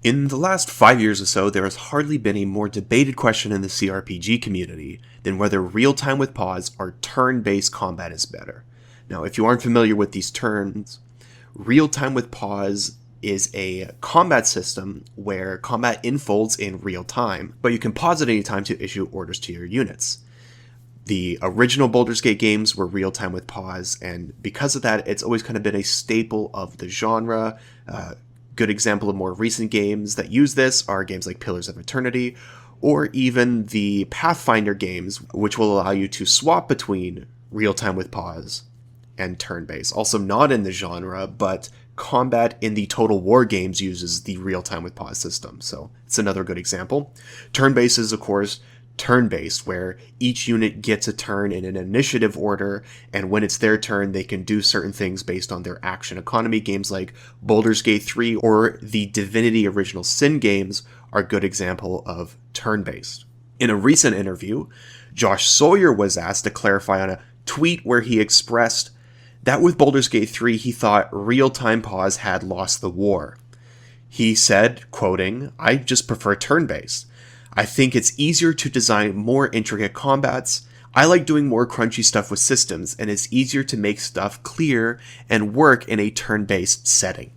In the last 5 years or so, there has hardly been a more debated question in the CRPG community than whether real-time with pause or turn-based combat is better. Now, if you aren't familiar with these terms, real-time with pause is a combat system where combat unfolds in real time, but you can pause at any time to issue orders to your units. The original Baldur's Gate games were real-time with pause, and because of that, it's always kind of been a staple of the genre. Good example of more recent games that use this are games like Pillars of Eternity, or even the Pathfinder games, which will allow you to swap between real-time with pause and turn-based. Also not in the genre, but combat in the Total War games uses the real-time with pause system, so it's another good example. Turn-based is, of course, turn-based, where each unit gets a turn in an initiative order, and when it's their turn, they can do certain things based on their action economy. Games like Baldur's Gate 3 or the Divinity Original Sin games are a good example of turn-based. In a recent interview, Josh Sawyer was asked to clarify on a tweet where he expressed that with Baldur's Gate 3, he thought real-time pause had lost the war. He said, quoting, "I just prefer turn-based. I think it's easier to design more intricate combats. I like doing more crunchy stuff with systems, and it's easier to make stuff clear and work in a turn-based setting."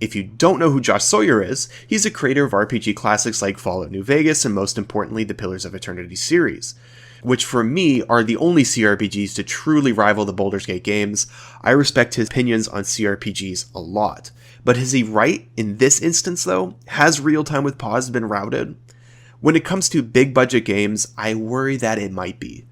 If you don't know who Josh Sawyer is, he's a creator of RPG classics like Fallout New Vegas and most importantly the Pillars of Eternity series, which for me are the only CRPGs to truly rival the Baldur's Gate games. I respect his opinions on CRPGs a lot. But is he right in this instance though? Has real-time with pause been routed? When it comes to big budget games, I worry that it might be.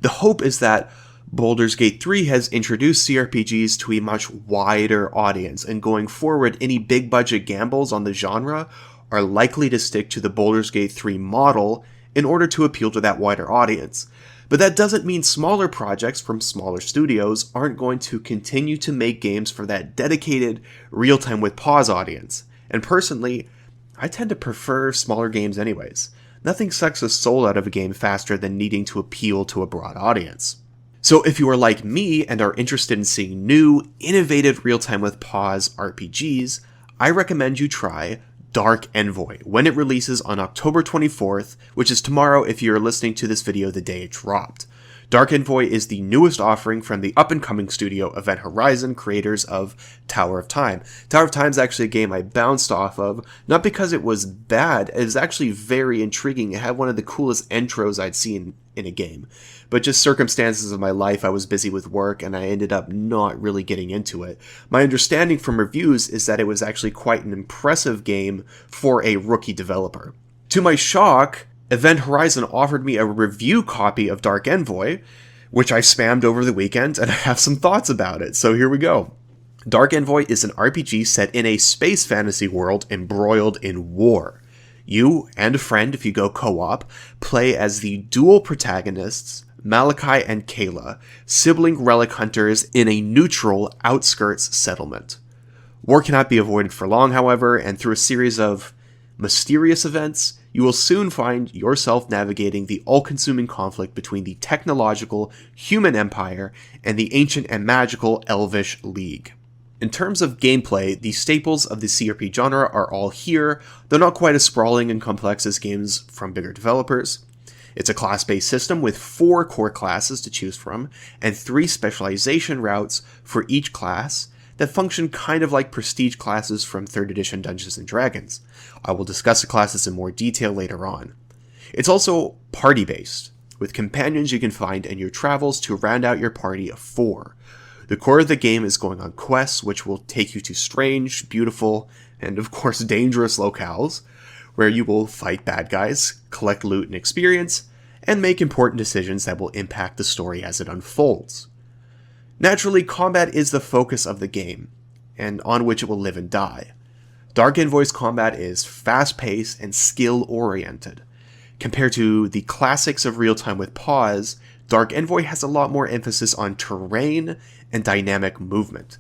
The hope is that Baldur's Gate 3 has introduced CRPGs to a much wider audience, and going forward, any big budget gambles on the genre are likely to stick to the Baldur's Gate 3 model in order to appeal to that wider audience. But that doesn't mean smaller projects from smaller studios aren't going to continue to make games for that dedicated real-time with pause audience. And personally, I tend to prefer smaller games anyways. Nothing sucks the soul out of a game faster than needing to appeal to a broad audience. So if you are like me and are interested in seeing new, innovative real-time with pause RPGs, I recommend you try Dark Envoy when it releases on October 24th, which is tomorrow if you're listening to this video the day it dropped. Dark Envoy is the newest offering from the up-and-coming studio Event Horizon, creators of Tower of Time. Tower of Time is actually a game I bounced off of, not because it was bad, it was actually very intriguing. It had one of the coolest intros I'd seen in a game. But just circumstances of my life, I was busy with work and I ended up not really getting into it. My understanding from reviews is that it was actually quite an impressive game for a rookie developer. To my shock, Event Horizon offered me a review copy of Dark Envoy, which I spammed over the weekend, and I have some thoughts about it, so here we go. Dark Envoy is an RPG set in a space fantasy world embroiled in war. You and a friend, if you go co-op, play as the dual protagonists, Malachi and Kayla, sibling relic hunters in a neutral outskirts settlement. War cannot be avoided for long, however, and through a series of mysterious events, you will soon find yourself navigating the all-consuming conflict between the technological human empire and the ancient and magical elvish league. In terms of gameplay, the staples of the CRPG genre are all here, though not quite as sprawling and complex as games from bigger developers. It's a class-based system with 4 core classes to choose from, and 3 specialization routes for each class that function kind of like prestige classes from 3rd edition Dungeons & Dragons. I will discuss the classes in more detail later on. It's also party-based, with companions you can find in your travels to round out your party of 4. The core of the game is going on quests, which will take you to strange, beautiful, and of course dangerous locales, where you will fight bad guys, collect loot and experience, and make important decisions that will impact the story as it unfolds. Naturally, combat is the focus of the game, and on which it will live and die. Dark Envoy's combat is fast-paced and skill-oriented. Compared to the classics of real-time with pause, Dark Envoy has a lot more emphasis on terrain and dynamic movement.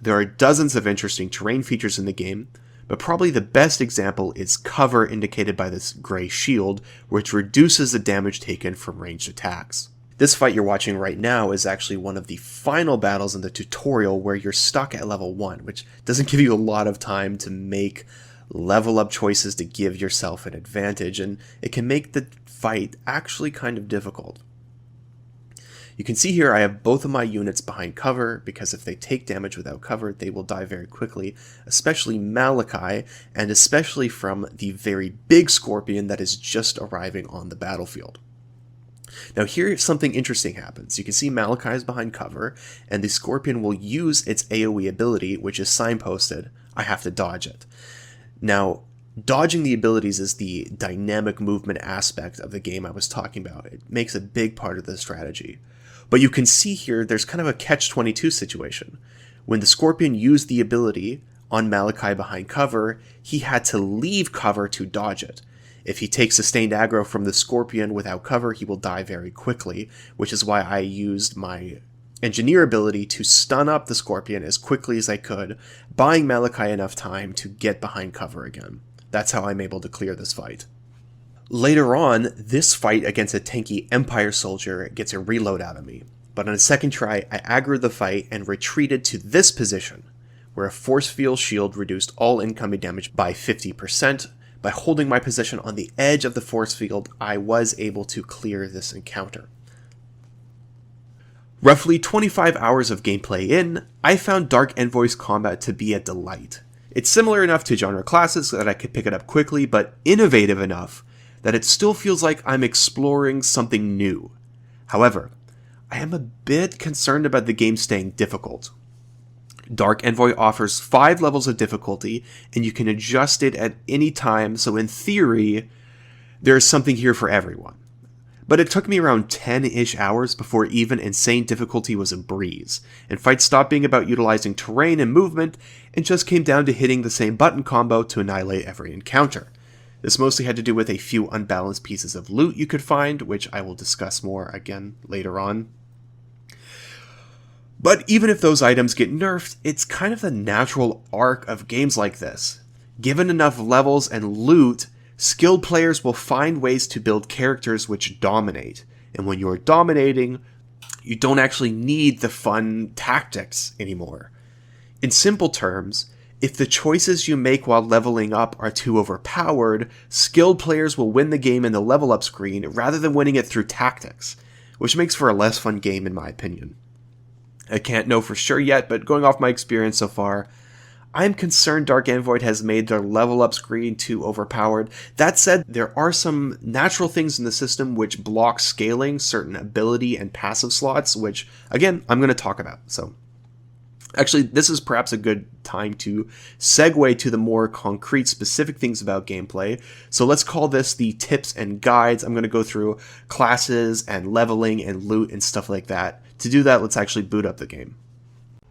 There are dozens of interesting terrain features in the game, but probably the best example is cover indicated by this gray shield, which reduces the damage taken from ranged attacks. This fight you're watching right now is actually one of the final battles in the tutorial where you're stuck at level 1, which doesn't give you a lot of time to make level up choices to give yourself an advantage, and it can make the fight actually kind of difficult. You can see here I have both of my units behind cover, because if they take damage without cover, they will die very quickly, especially Malachi, and especially from the very big Scorpion that is just arriving on the battlefield. Now here something interesting happens. You can see Malachi is behind cover, and the Scorpion will use its AoE ability, which is signposted. I have to dodge it. Now, dodging the abilities is the dynamic movement aspect of the game I was talking about. It makes a big part of the strategy. But you can see here there's kind of a catch-22 situation. When the Scorpion used the ability on Malachi behind cover, he had to leave cover to dodge it. If he takes sustained aggro from the Scorpion without cover, he will die very quickly, which is why I used my Engineer ability to stun up the Scorpion as quickly as I could, buying Malachi enough time to get behind cover again. That's how I'm able to clear this fight. Later on, this fight against a tanky Empire soldier gets a reload out of me, but on a second try, I aggroed the fight and retreated to this position, where a force field shield reduced all incoming damage by 50%. By holding my position on the edge of the force field, I was able to clear this encounter. Roughly 25 hours of gameplay in, I found Dark Envoy's combat to be a delight. It's similar enough to genre classes that I could pick it up quickly, but innovative enough that it still feels like I'm exploring something new. However, I am a bit concerned about the game staying difficult. Dark Envoy offers 5 levels of difficulty, and you can adjust it at any time, so in theory, there's something here for everyone. But it took me around 10-ish hours before even insane difficulty was a breeze, and fights stopped being about utilizing terrain and movement, and just came down to hitting the same button combo to annihilate every encounter. This mostly had to do with a few unbalanced pieces of loot you could find, which I will discuss more again later on. But even if those items get nerfed, it's kind of the natural arc of games like this. Given enough levels and loot, skilled players will find ways to build characters which dominate. And when you're dominating, you don't actually need the fun tactics anymore. In simple terms, if the choices you make while leveling up are too overpowered, skilled players will win the game in the level up screen rather than winning it through tactics, which makes for a less fun game in my opinion. I can't know for sure yet, but going off my experience so far, I'm concerned Dark Envoy has made their level up screen too overpowered. That said, there are some natural things in the system which block scaling certain ability and passive slots, which, again, I'm going to talk about. So, actually, this is perhaps a good time to segue to the more concrete, specific things about gameplay. So let's call this the tips and guides. I'm going to go through classes and leveling and loot and stuff like that. To do that, let's actually boot up the game.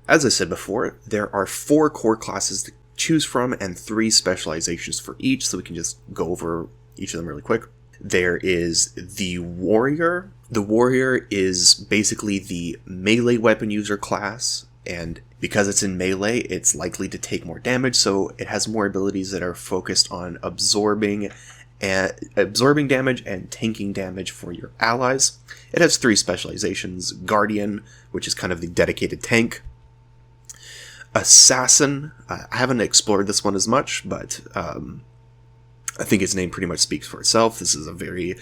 As I said before, there are 4 core classes to choose from and 3 specializations for each, so we can just go over each of them really quick. There is the Warrior. The Warrior is basically the melee weapon user class, and because it's in melee, it's likely to take more damage, so it has more abilities that are focused on absorbing damage and tanking damage for your allies. It has 3 specializations: Guardian, which is kind of the dedicated tank; Assassin, I haven't explored this one as much, but I think its name pretty much speaks for itself. This is a very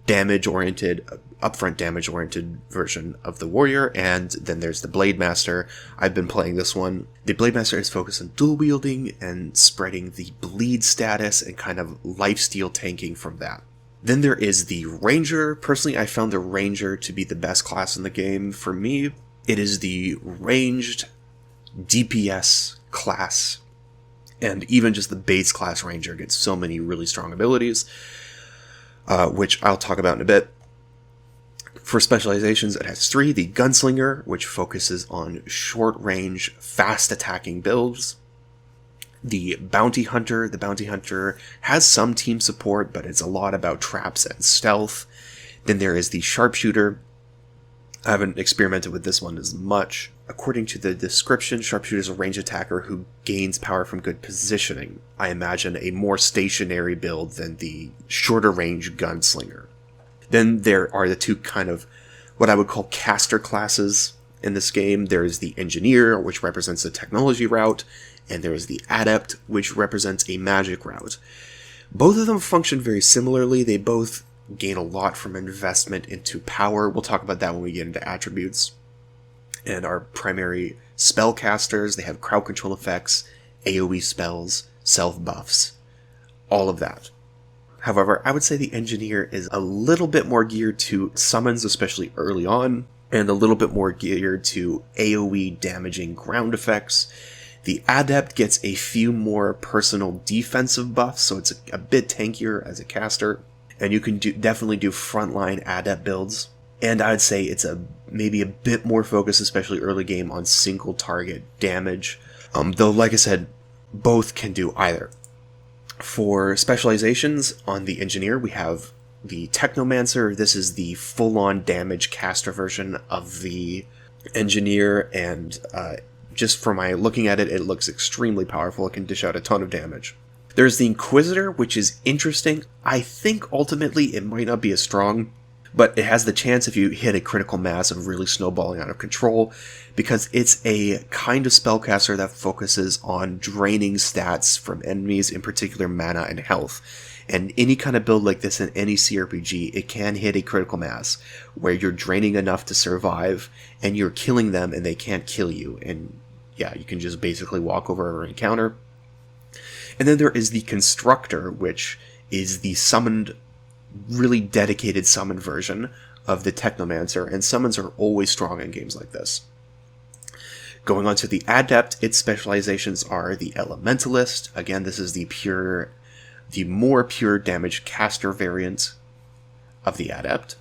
damage-oriented, upfront damage-oriented version of the Warrior. And then there's the Blade Master. I've been playing this one. The Blade Master is focused on dual wielding and spreading the bleed status and kind of lifesteal tanking from that. Then there is the Ranger. Personally, I found the Ranger to be the best class in the game. For me, it is the ranged DPS class. And even just the base class Ranger gets so many really strong abilities, which I'll talk about in a bit. For specializations, it has 3. The Gunslinger, which focuses on short-range, fast-attacking builds. The Bounty Hunter. The Bounty Hunter has some team support, but it's a lot about traps and stealth. Then there is the Sharpshooter. I haven't experimented with this one as much. According to the description, Sharpshooter is a range attacker who gains power from good positioning. I imagine a more stationary build than the shorter range Gunslinger. Then there are the 2 kind of what I would call caster classes in this game. There is the Engineer, which represents the technology route, and there is the Adept, which represents a magic route. Both of them function very similarly. They both gain a lot from investment into power. We'll talk about that when we get into attributes. And our primary spellcasters, they have crowd control effects, AoE spells, self-buffs, all of that. However, I would say the Engineer is a little bit more geared to summons, especially early on, and a little bit more geared to AoE damaging ground effects. The Adept gets a few more personal defensive buffs, so it's a bit tankier as a caster, and you can definitely do frontline Adept builds. And I'd say it's maybe a bit more focused, especially early game, on single target damage. Though, like I said, both can do either. For specializations on the Engineer, we have the Technomancer. This is the full-on damage caster version of the Engineer, and just from my looking at it, it looks extremely powerful. It can dish out a ton of damage. There's the Inquisitor, which is interesting. I think ultimately it might not be as strong, but it has the chance, if you hit a critical mass, of really snowballing out of control, because it's a kind of spellcaster that focuses on draining stats from enemies, in particular mana and health. And any kind of build like this in any CRPG, it can hit a critical mass, where you're draining enough to survive, and you're killing them and they can't kill you. And yeah, you can just basically walk over an encounter. And then there is the Constructor, which is the summoned, really dedicated summon version of the Technomancer, and summons are always strong in games like this. Going on to the Adept, its specializations are the Elementalist. Again, this is the more pure damage caster variant of the Adept.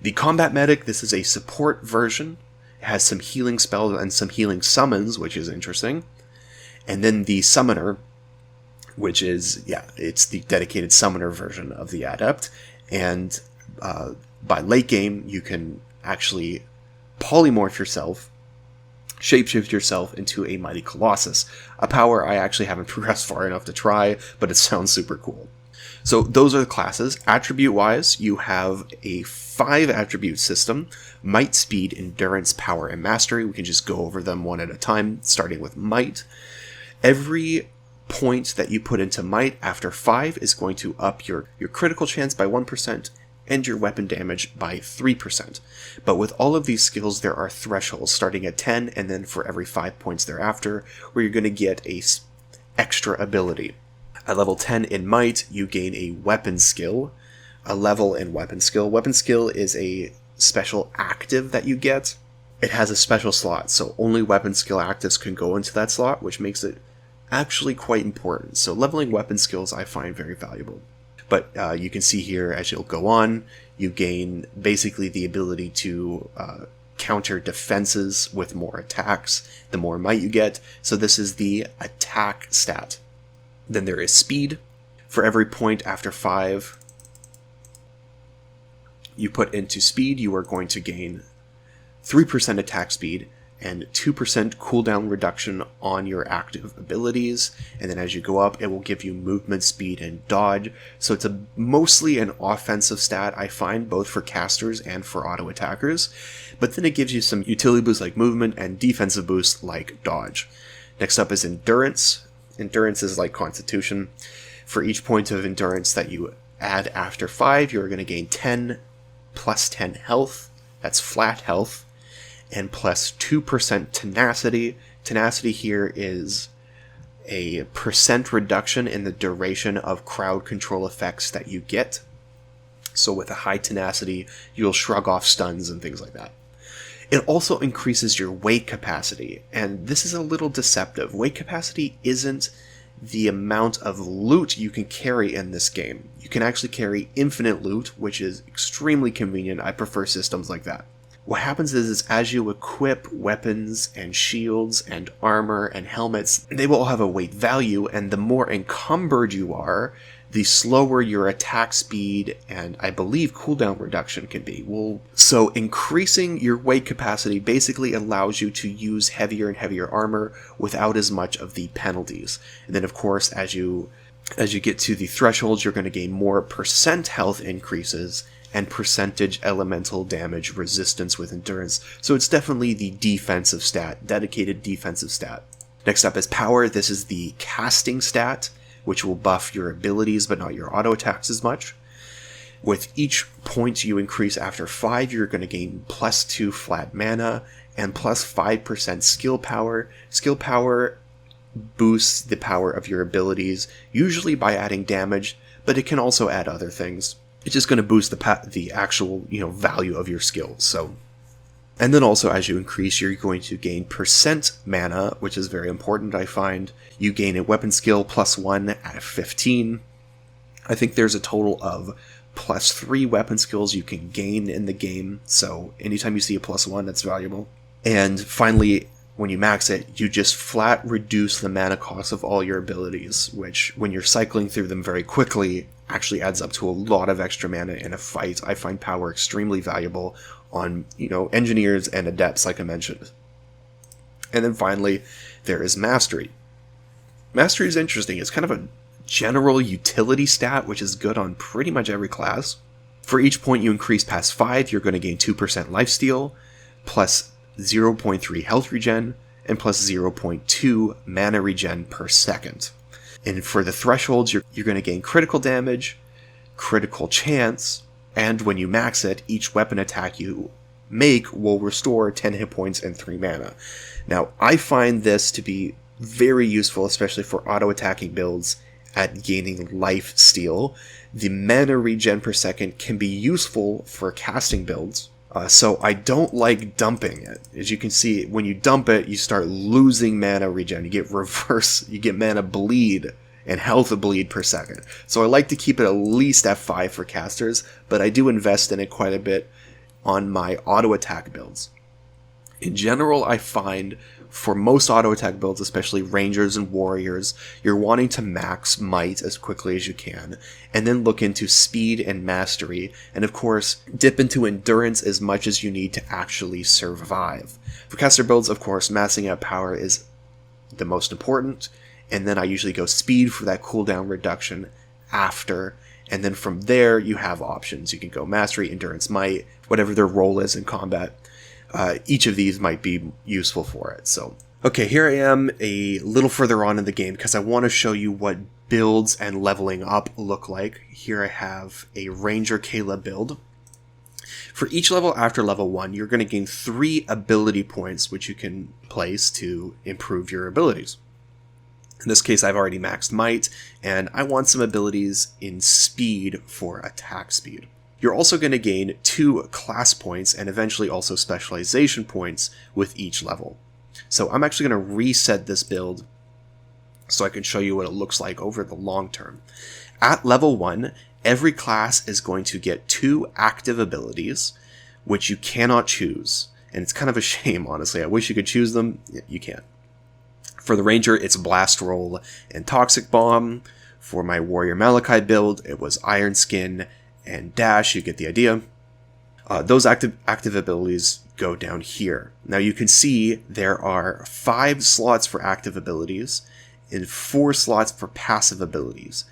The Combat Medic, this is a support version. It has some healing spells and some healing summons, which is interesting. And then the Summoner, which is, it's the dedicated summoner version of the Adept. And by late game, you can actually polymorph yourself, shapeshift yourself into a Mighty Colossus. A power I actually haven't progressed far enough to try, but it sounds super cool. So those are the classes. Attribute-wise, you have a 5-attribute system: Might, Speed, Endurance, Power, and Mastery. We can just go over them one at a time, starting with Might. Every point that you put into Might after 5 is going to up your critical chance by 1% and your weapon damage by 3%. But with all of these skills, there are thresholds starting at 10, and then for every 5 points thereafter, where you're going to get a extra ability. At level 10 in Might, you gain a weapon skill, a level in weapon skill. Weapon skill is a special active that you get. It has a special slot, so only weapon skill actives can go into that slot, which makes it actually quite important. So leveling weapon skills I find very valuable. But you can see here, as you'll go on, you gain basically the ability to counter defenses with more attacks, the more might you get. So this is the attack stat. Then there is speed. For every point after 5 you put into speed, you are going to gain 3% attack speed and 2% cooldown reduction on your active abilities. And then as you go up, it will give you movement speed and dodge. So it's mostly an offensive stat, I find, both for casters and for auto attackers. But then it gives you some utility boosts like movement and defensive boosts like dodge. Next up is endurance. Endurance is like constitution. For each point of endurance that you add after 5, you're going to gain 10 plus 10 health. That's flat health. And plus 2% tenacity. Tenacity here is a percent reduction in the duration of crowd control effects that you get. So with a high tenacity, you'll shrug off stuns and things like that. It also increases your weight capacity, and this is a little deceptive. Weight capacity isn't the amount of loot you can carry in this game. You can actually carry infinite loot, which is extremely convenient. I prefer systems like that. What happens is as you equip weapons and shields and armor and helmets, they will all have a weight value, and the more encumbered you are, the slower your attack speed and, I believe, cooldown reduction can be. So increasing your weight capacity basically allows you to use heavier and heavier armor without as much of the penalties. And then, of course, as you get to the thresholds, you're going to gain more percent health increases and percentage elemental damage resistance with endurance. So it's definitely the defensive stat, dedicated defensive stat. Next up is power. This is the casting stat, which will buff your abilities but not your auto attacks as much. With each point you increase after 5, you're going to gain +2 flat mana and +5% skill power. Skill power boosts the power of your abilities, usually by adding damage, but it can also add other things. It's just going to boost the actual value of your skills. So, and then also as you increase, you're going to gain percent mana, which is very important. I find you gain a weapon skill +1 at 15. I think there's a total of +3 weapon skills you can gain in the game. So anytime you see a +1, that's valuable. And finally, when you max it, you just flat reduce the mana cost of all your abilities, which when you're cycling through them very quickly actually adds up to a lot of extra mana in a fight. I find power extremely valuable on, engineers and adepts, like I mentioned. And then finally, there is mastery. Mastery is interesting. It's kind of a general utility stat, which is good on pretty much every class. For each point you increase past 5, you're going to gain 2% lifesteal, plus 0.3 health regen, and plus 0.2 mana regen per second. And for the thresholds, you're going to gain critical damage, critical chance, and when you max it, each weapon attack you make will restore 10 hit points and 3 mana. Now, I find this to be very useful, especially for auto-attacking builds at gaining life steal. The mana regen per second can be useful for casting builds, so I don't like dumping it. As you can see, when you dump it, you start losing mana regen. You get mana bleed and health bleed per second. So I like to keep it at least at 5 for casters, but I do invest in it quite a bit on my auto attack builds. In general, I find for most auto attack builds, especially rangers and warriors, you're wanting to max might as quickly as you can, and then look into speed and mastery, and of course, dip into endurance as much as you need to actually survive. For caster builds, of course, maxing out power is the most important, and then I usually go speed for that cooldown reduction after, and then from there you have options. You can go mastery, endurance, might, whatever their role is in combat. Each of these might be useful for it. So, okay, here I am a little further on in the game because I want to show you what builds and leveling up look like. Here I have a Ranger Kayla build. For each level after level 1, you're going to gain 3 ability points, which you can place to improve your abilities. In this case, I've already maxed might, and I want some abilities in speed for attack speed. You're also going to gain 2 class points and eventually also specialization points with each level. So I'm actually going to reset this build so I can show you what it looks like over the long term. At level 1, every class is going to get 2 active abilities, which you cannot choose. And it's kind of a shame, honestly. I wish you could choose them. You can't. For the Ranger, it's Blast Roll and Toxic Bomb. For my Warrior Malachi build, it was Iron Skin and Dash. You get the idea. Those active abilities go down here. Now you can see there are 5 slots for active abilities and 4 slots for passive abilities.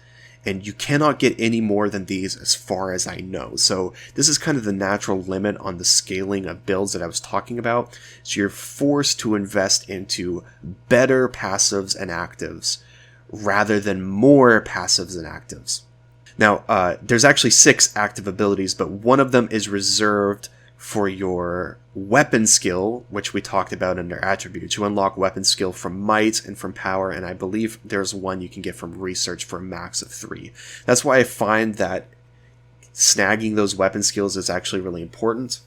And you cannot get any more than these as far as I know. So this is kind of the natural limit on the scaling of builds that I was talking about. So you're forced to invest into better passives and actives rather than more passives and actives. Now, there's actually 6 active abilities, but one of them is reserved for your weapon skill, which we talked about under attributes. You unlock weapon skill from might and from power, and I believe there's one you can get from research for a max of 3. That's why I find that snagging those weapon skills is actually really important,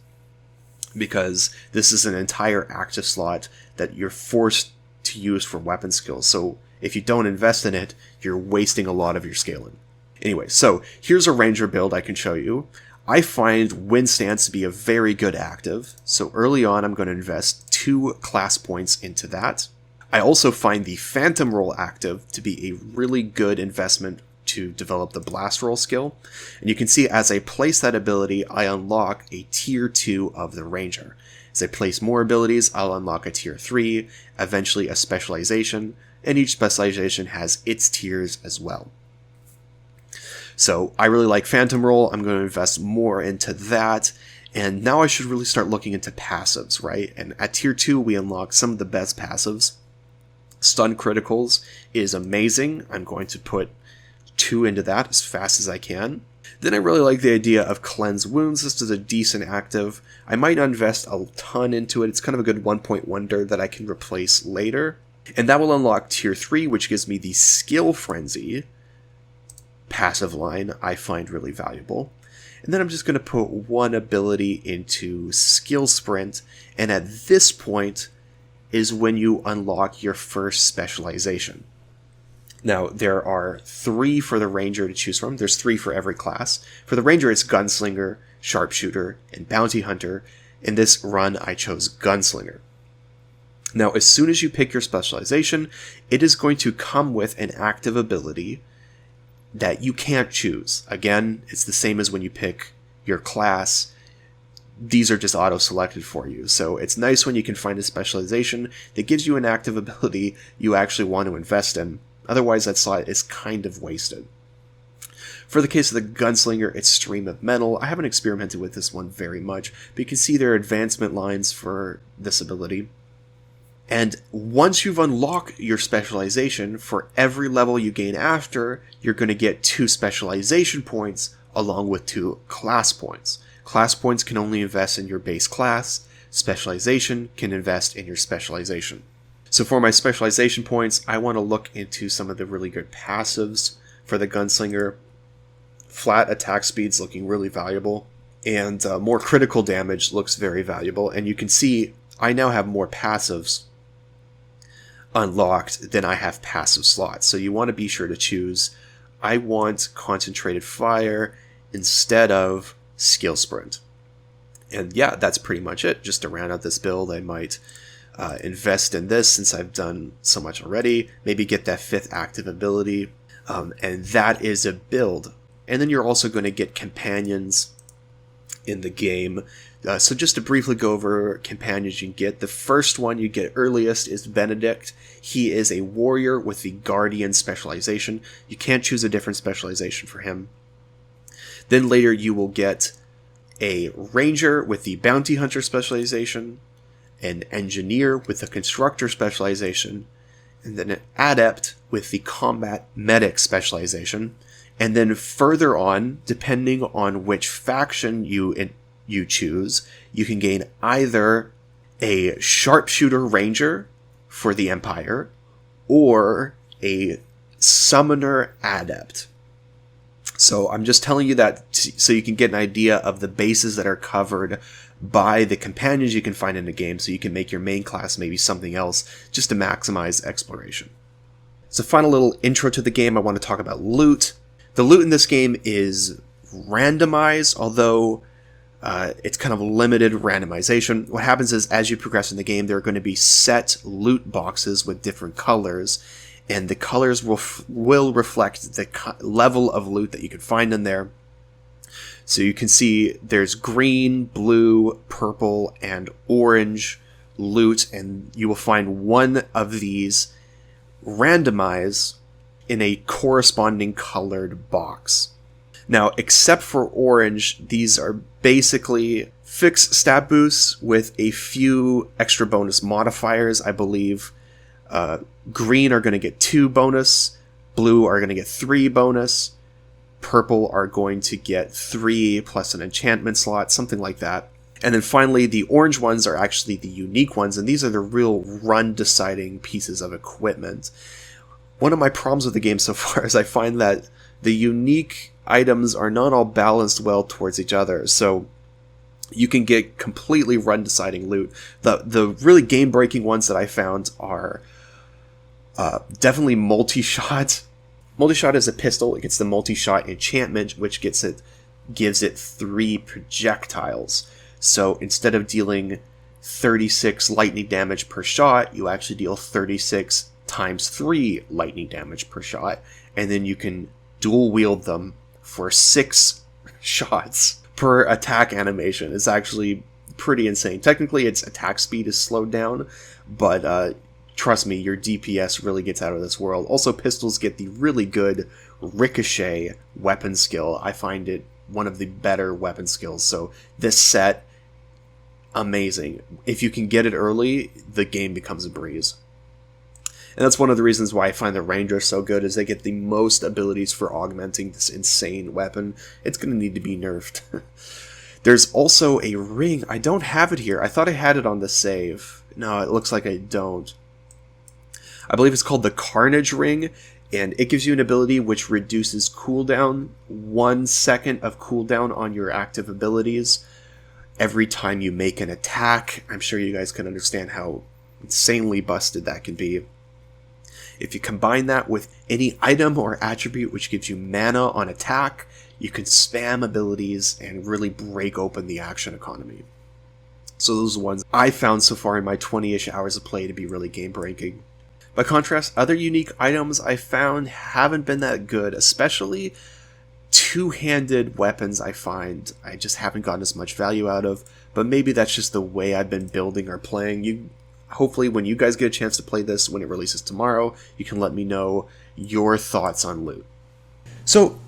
because this is an entire active slot that you're forced to use for weapon skills. So if you don't invest in it, you're wasting a lot of your scaling. Anyway, so here's a Ranger build I can show you. I find Wind Stance to be a very good active, so early on I'm going to invest 2 class points into that. I also find the Phantom Roll active to be a really good investment to develop the Blast Roll skill, and you can see as I place that ability, I unlock a tier 2 of the Ranger. As I place more abilities, I'll unlock a tier 3, eventually a specialization, and each specialization has its tiers as well. So I really like Phantom Roll. I'm going to invest more into that. And now I should really start looking into passives, right? And at tier 2, we unlock some of the best passives. Stun criticals is amazing. I'm going to put 2 into that as fast as I can. Then I really like the idea of Cleanse Wounds. This is a decent active. I might not invest a ton into it. It's kind of a good 1-point wonder that I can replace later. And that will unlock tier 3, which gives me the Skill Frenzy passive line I find really valuable. And then I'm just going to put 1 ability into Skill Sprint, and at this point is when you unlock your first specialization. Now, there are 3 for the Ranger to choose from. There's 3 for every class. For the Ranger, it's Gunslinger, Sharpshooter, and Bounty Hunter. In this run, I chose Gunslinger. Now, as soon as you pick your specialization, it is going to come with an active ability that you can't choose. Again, it's the same as when you pick your class. These are just auto-selected for you. So it's nice when you can find a specialization that gives you an active ability you actually want to invest in. Otherwise, that slot is kind of wasted. For the case of the Gunslinger, it's Stream of Metal. I haven't experimented with this one very much, but you can see there are advancement lines for this ability. And once you've unlocked your specialization, for every level you gain after, you're going to get 2 specialization points along with 2 class points. Class points can only invest in your base class. Specialization can invest in your specialization. So for my specialization points, I want to look into some of the really good passives for the Gunslinger. Flat attack speed's looking really valuable, and more critical damage looks very valuable. And you can see I now have more passives unlocked than I have passive slots. So you want to be sure to choose, I want Concentrated Fire instead of Skill Sprint. And yeah, that's pretty much it. Just to round out this build, I might invest in this since I've done so much already. Maybe get that 5th active ability. And that is a build. And then you're also going to get companions in the game. So just to briefly go over companions you can get. The first one you get earliest is Benedict. He is a warrior with the Guardian specialization. You can't choose a different specialization for him. Then later you will get a Ranger with the Bounty Hunter specialization, an Engineer with the Constructor specialization, and then an Adept with the Combat Medic specialization. And then further on, depending on which faction you choose, you can gain either a Sharpshooter Ranger for the Empire or a Summoner Adept. So I'm just telling you that so you can get an idea of the bases that are covered by the companions you can find in the game, so you can make your main class maybe something else just to maximize exploration. So final little intro to the game, I want to talk about loot. The loot in this game is randomized, although it's kind of limited randomization. What happens is as you progress in the game, there are going to be set loot boxes with different colors, and the colors will reflect the level of loot that you can find in there. So you can see there's green, blue, purple, and orange loot, and you will find one of these randomized in a corresponding colored box. Now, except for orange, these are basically fixed stat boosts with a few extra bonus modifiers. I believe green are going to get 2 bonus, blue are going to get 3 bonus, purple are going to get 3 plus an enchantment slot, something like that. And then finally, the orange ones are actually the unique ones, and these are the real run-deciding pieces of equipment. One of my problems with the game so far is I find that the unique items are not all balanced well towards each other, so you can get completely run-deciding loot. The really game-breaking ones that I found are definitely multi-shot. Multi-shot is a pistol. It gets the multi-shot enchantment, which gives it 3 projectiles. So instead of dealing 36 lightning damage per shot, you actually deal 36 times 3 lightning damage per shot, and then you can dual wield them for 6 shots per attack animation. It's actually pretty insane. Technically, its attack speed is slowed down, but trust me, your DPS really gets out of this world. Also, pistols get the really good ricochet weapon skill. I find it one of the better weapon skills. So this set, amazing. If you can get it early, the game becomes a breeze. And that's one of the reasons why I find the Ranger so good, is they get the most abilities for augmenting this insane weapon. It's going to need to be nerfed. There's also a ring. I don't have it here. I thought I had it on the save. No, it looks like I don't. I believe it's called the Carnage Ring, and it gives you an ability which reduces cooldown, 1 second of cooldown on your active abilities every time you make an attack. I'm sure you guys can understand how insanely busted that can be. If you combine that with any item or attribute which gives you mana on attack, you can spam abilities and really break open the action economy. So those are ones I found so far in my 20-ish hours of play to be really game-breaking. By contrast, other unique items I found haven't been that good, especially two-handed weapons I find I just haven't gotten as much value out of, but maybe that's just the way I've been building or playing. Hopefully when you guys get a chance to play this when it releases tomorrow, you can let me know your thoughts on loot. So,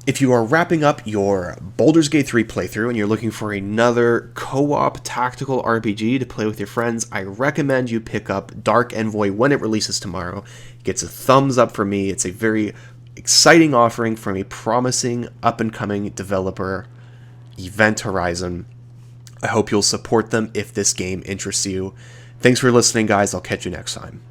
if you are wrapping up your Baldur's Gate 3 playthrough and you're looking for another co-op tactical RPG to play with your friends, I recommend you pick up Dark Envoy when it releases tomorrow. It gets a thumbs up from me. It's a very exciting offering from a promising up-and-coming developer, Event Horizon. I hope you'll support them if this game interests you. Thanks for listening, guys. I'll catch you next time.